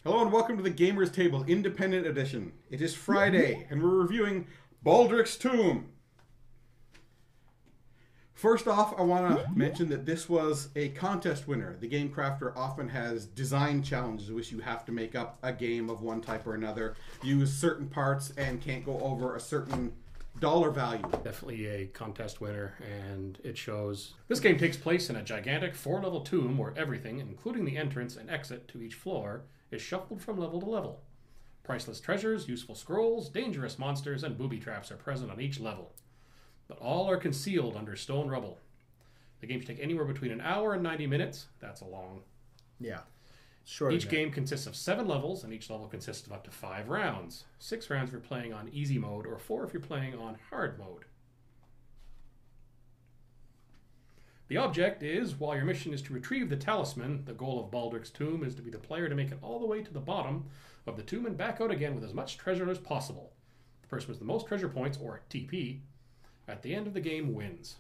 Hello and welcome to the Gamers Table Independent Edition. It is Friday and we're reviewing Baldrich's Tomb. First off, I want to mention that this was a contest winner. The Game Crafter often has design challenges in which you have to make up a game of one type or another, use certain parts, and can't go over a certain dollar value. Definitely a contest winner, and it shows. This game takes place in a gigantic 4-level tomb where everything, including the entrance and exit to each floor, is shuffled from level to level. Priceless treasures, useful scrolls, dangerous monsters, and booby traps are present on each level, but all are concealed under stone rubble. The game should take anywhere between an hour and 90 minutes. That's a long. Yeah. Short. Each game consists of 7 levels, and each level consists of up to 5 rounds. 6 rounds if you're playing on easy mode, or 4 if you're playing on hard mode. The object is, while your mission is to retrieve the talisman, the goal of Baldrich's Tomb is to be the player to make it all the way to the bottom of the tomb and back out again with as much treasure as possible. The person with the most treasure points, or TP, at the end of the game wins.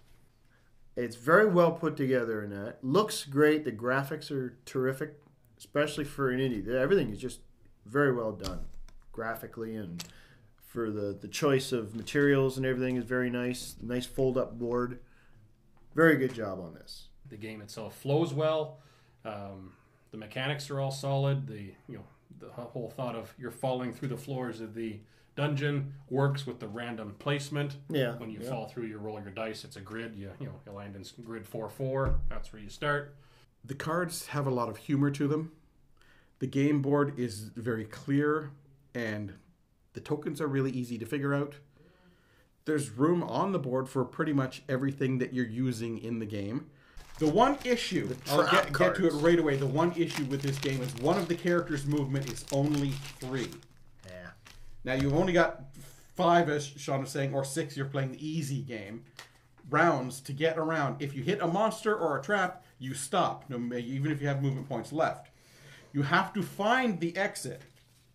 It's very well put together and that. Looks great. The graphics are terrific, especially for an indie. Everything is just very well done graphically, and for the choice of materials and everything is very nice. Nice fold-up board. Very good job on this. The game itself flows well. The mechanics are all solid. The whole thought of you're falling through the floors of the dungeon works with the random placement. Yeah. When you fall through, you roll your dice. It's a grid. You land in grid 4-4. That's where you start. The cards have a lot of humor to them. The game board is very clear, and the tokens are really easy to figure out. There's room on the board for pretty much everything that you're using in the game. The one issue, I'll get to it right away, the one issue with this game is one of the characters' movement is only 3. Yeah. Now you've only got 5, as Sean was saying, or 6, you're playing the easy game, rounds to get around. If you hit a monster or a trap, you stop, even if you have movement points left. You have to find the exit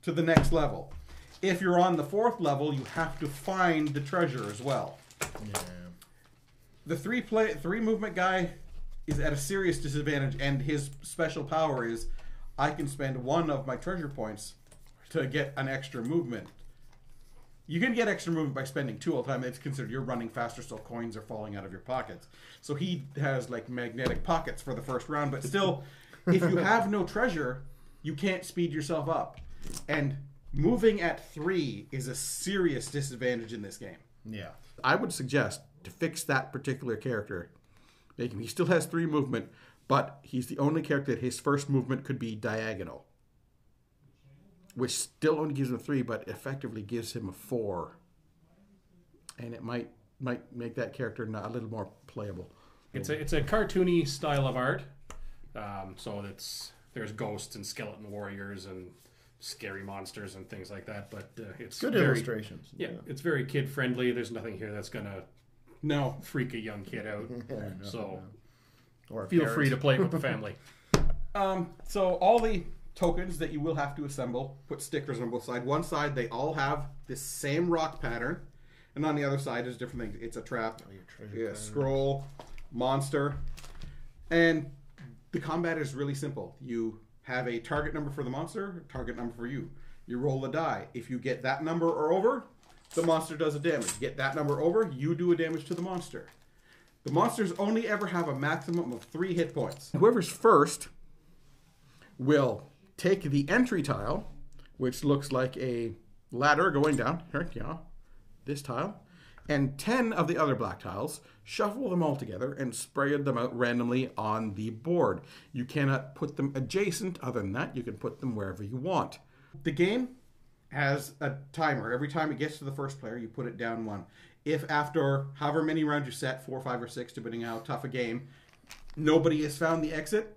to the next level. If you're on the 4th level, you have to find the treasure as well. Yeah. The 3 movement guy is at a serious disadvantage, and his special power is I can spend 1 of my treasure points to get an extra movement. You can get extra movement by spending 2 all the time. It's considered you're running faster, so coins are falling out of your pockets. So he has like magnetic pockets for the first round, but still, if you have no treasure, you can't speed yourself up. And moving at 3 is a serious disadvantage in this game. Yeah. I would suggest to fix that particular character, make him, he still has 3 movement, but he's the only character that his first movement could be diagonal, which still only gives him 3, but effectively gives him a 4. And it might make that character a little more playable. It's a cartoony style of art, so there's ghosts and skeleton warriors and scary monsters and things like that, but it's good very, illustrations. Yeah, it's very kid friendly. There's nothing here that's gonna freak a young kid out. So Or feel free to play with the family. So all the tokens that you will have to assemble, put stickers on both sides. One side they all have this same rock pattern, and on the other side is different things. It's a trap, scroll, monster, and the combat is really simple. You have a target number for the monster, a target number for you. You roll the die. If you get that number or over, the monster does a damage. Get that number over, you do a damage to the monster. The monsters only ever have a maximum of 3 hit points. Whoever's first will take the entry tile, which looks like a ladder going down, this tile, and 10 of the other black tiles, shuffle them all together and spread them out randomly on the board. You cannot put them adjacent. Other than that, you can put them wherever you want. The game has a timer. Every time it gets to the first player, you put it down 1. If after however many rounds you set, 4, 5, or 6, depending on how tough a game, nobody has found the exit,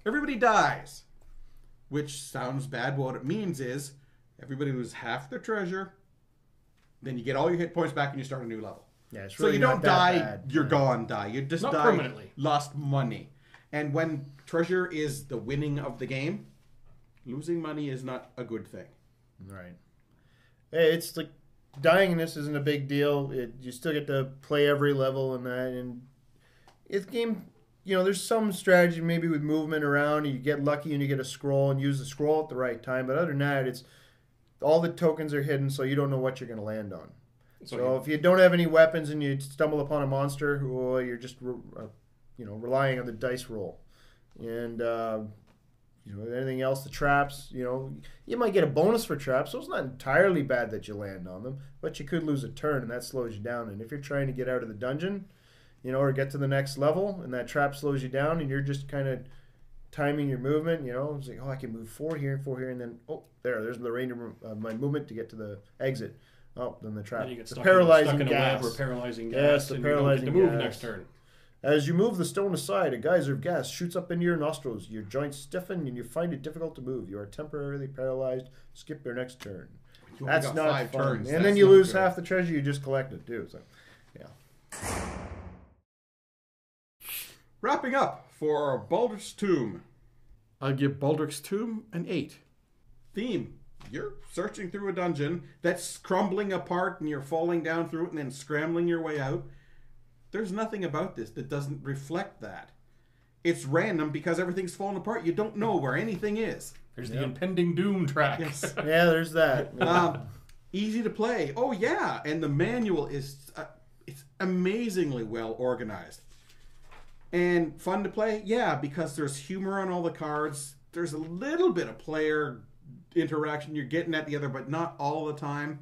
everybody dies. Which sounds bad, but what it means is everybody loses half their treasure, then you get all your hit points back and you start a new level. Yeah, it's so really you don't die, bad. you're gone, die. You just Not die, permanently. lost money. And when treasure is the winning of the game, losing money is not a good thing. Right. Hey, it's like dying in this isn't a big deal. You still get to play every level and that. And this game you know, there's some strategy maybe with movement around, and you get lucky and you get a scroll and use the scroll at the right time. But other than that, it's all the tokens are hidden, so you don't know what you're going to land on. So if you don't have any weapons and you stumble upon a monster, well, you're just relying on the dice roll. And anything else, the traps, you might get a bonus for traps, so it's not entirely bad that you land on them, but you could lose a turn, and that slows you down. And if you're trying to get out of the dungeon, or get to the next level, and that trap slows you down, and you're just kind of timing your movement, it's like, I can move 4 here, and then, there's the range of my movement to get to the exit. Oh, then the trap. You get the paralyzing in a gas. web or paralyzing gas, yes, the and paralyzing you don't get to move gas. next turn. As you move the stone aside, a geyser of gas shoots up into your nostrils. Your joints stiffen, and you find it difficult to move. You are temporarily paralyzed. Skip your next turn. That's not 5 fun. Turns. And then you lose half the treasure you just collected, too. So, yeah. Wrapping up for Baldrich's Tomb. I'll give Baldrich's Tomb an 8. Theme. You're searching through a dungeon that's crumbling apart and you're falling down through it and then scrambling your way out. There's nothing about this that doesn't reflect that. It's random because everything's falling apart. You don't know where anything is. There's the impending doom track. Yes. Yeah, there's that. Easy to play. Oh, yeah. And the manual is it's amazingly well organized. And fun to play? Yeah, because there's humor on all the cards. There's a little bit of player interaction. You're getting at the other, but not all the time.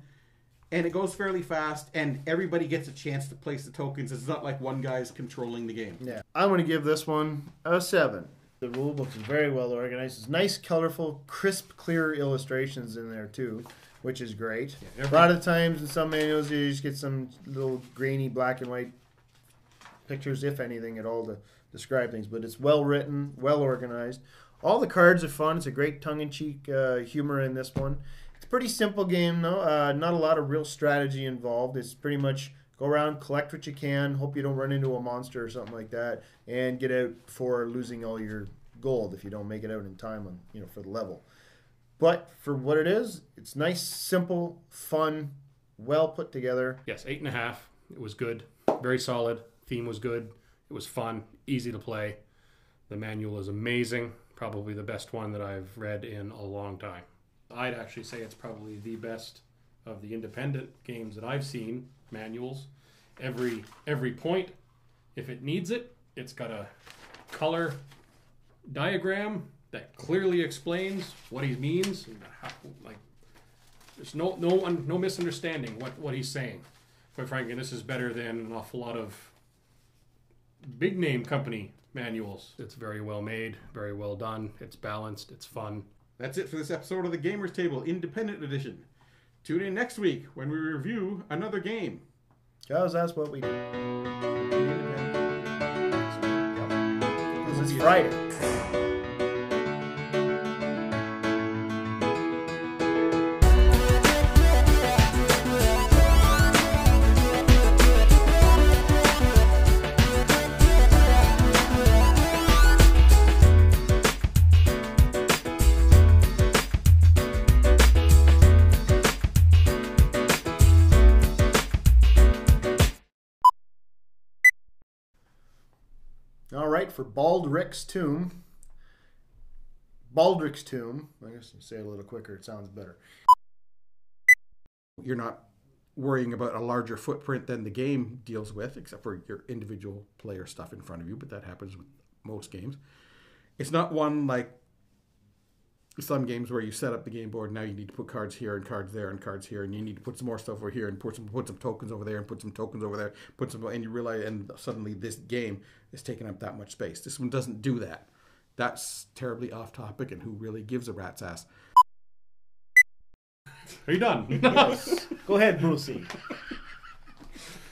And it goes fairly fast, and everybody gets a chance to place the tokens. It's not like one guy's controlling the game. Yeah, I'm going to give this one a 7. The rulebook is very well organized. It's nice, colorful, crisp, clear illustrations in there, too, which is great. Yeah, a lot of times in some manuals, you just get some little grainy black and white pictures, if anything at all, to describe things. But it's well written, well organized. All the cards are fun. It's a great tongue-in-cheek humor in this one. It's a pretty simple game, though. Not a lot of real strategy involved. It's pretty much go around, collect what you can, hope you don't run into a monster or something like that, and get out before losing all your gold if you don't make it out in time on, for the level. But for what it is, it's nice, simple, fun, well put together. Yes, 8.5. It was good. Very solid. Theme was good. It was fun. Easy to play. The manual is amazing. Probably the best one that I've read in a long time. I'd actually say it's probably the best of the independent games that I've seen. Manuals. Every point, if it needs it, it's got a color diagram that clearly explains what he means. There's no misunderstanding what he's saying. Quite frankly, this is better than an awful lot of big name company manuals. It's very well made, very well done. It's balanced. It's fun. That's it for this episode of the Gamers Table Independent Edition. Tune in next week when we review another game. Because that's what we do. Because it's Friday. All right, for Baldrich's Tomb. Baldrich's Tomb. I guess you say it a little quicker, it sounds better. You're not worrying about a larger footprint than the game deals with, except for your individual player stuff in front of you, but that happens with most games. It's not one like some games where you set up the game board, now you need to put cards here and cards there and cards here, and you need to put some more stuff over here and put some tokens over there and put some tokens over there, and you realize, and suddenly this game is taking up that much space. This one doesn't do that. That's terribly off topic, and who really gives a rat's ass? Are you done? Yes. Go ahead, Brucey.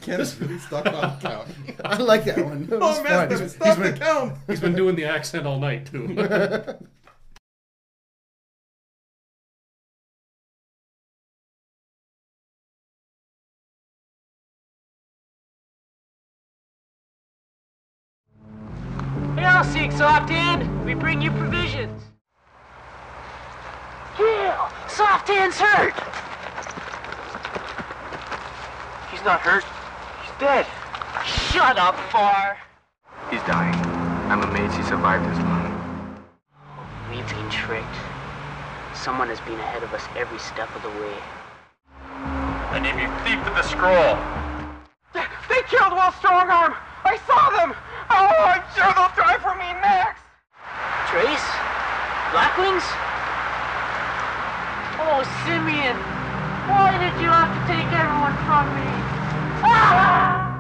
Ken's really stuck on the count. I like that one. That was fun. Stuck the count. He's been doing the accent all night, too. Hail, Seek Soft Hand! We bring you provisions! Hail! Soft Hand's hurt! He's not hurt. He's dead. Shut up, Far! He's dying. I'm amazed he survived this long. We've been tricked. Someone has been ahead of us every step of the way. I need you thief to the scroll. They killed Will Strongarm! I saw them! Oh, I'm sure they'll try for me next! Trace? Blackwings? Oh, Simeon! Why did you have to take everyone from me? Ah!